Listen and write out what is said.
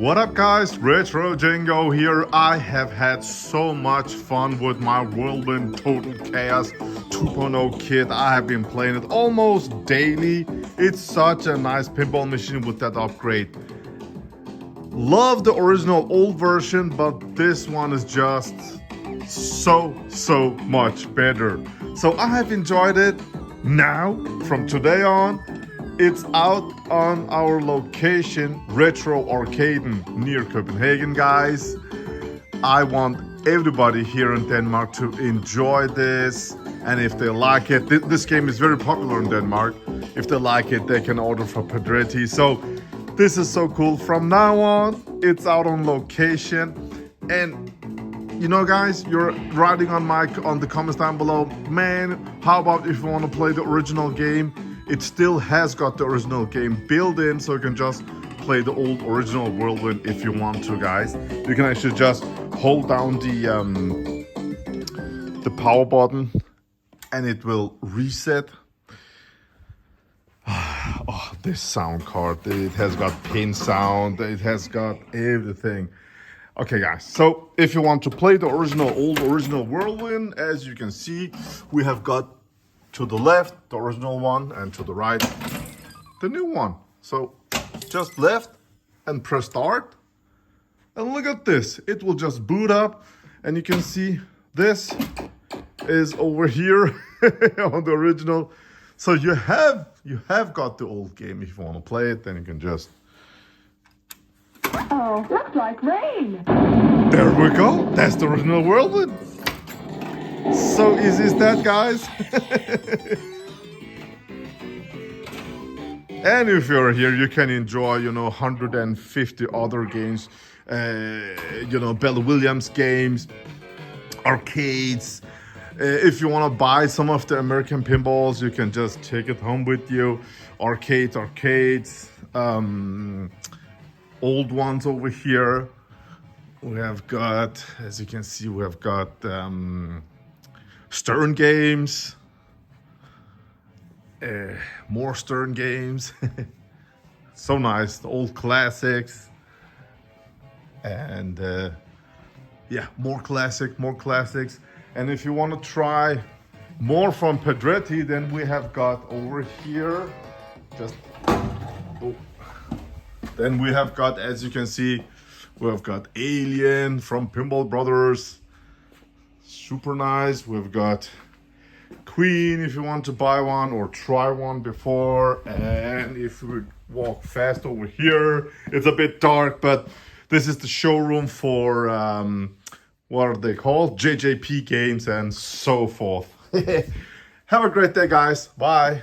What up guys, Retro Django here. I have had so much fun with my Whirlwind Total Chaos 2.0 kit. I have been playing it almost daily. It's such a nice pinball machine with that upgrade. Love the original old version, but this one is just so much better. So I have enjoyed it. Now, from today on, it's out on our location, Retro Arcade near Copenhagen, guys. I want everybody here in Denmark to enjoy this. And if they like it, this game is very popular in Denmark. If they like it, they can order for Pedretti. So this is so cool. From now on, it's out on location. And you know, guys, you're writing on the comments down below, man, how about if you want to play the original game? It still has got the original game built in, so you can just play the old original Whirlwind if you want to, guys. You can actually just hold down the power button and it will reset. Oh, this sound card, it has got pin sound, it has got everything. Okay guys, so if you want to play the original Whirlwind, as you can see, we have got to the left the original one and to the right the new one. So just left and press start, and look at this, it will just boot up, and you can see this is over here on the original. So you have got the old game. If you want to play it, then you can just... Oh, looks like rain. There we go. That's the original Whirlwind. So easy as that, guys. And if you're here, you can enjoy, 150 other games. Bella Williams games, arcades. If you want to buy some of the American pinballs, you can just take it home with you. Arcades. Old ones over here. We have got, as you can see, we have got Stern games, more Stern games. So nice, the old classics, and more classics. And if you want to try more from Pedretti, then we have got over here, then we have got, as you can see, we have got Alien from Pinball Brothers. Super nice. We've got Queen if you want to buy one or try one before. And if we walk fast over here, it's a bit dark, but this is the showroom for, what are they called? JJP games and so forth. Have a great day, guys. Bye.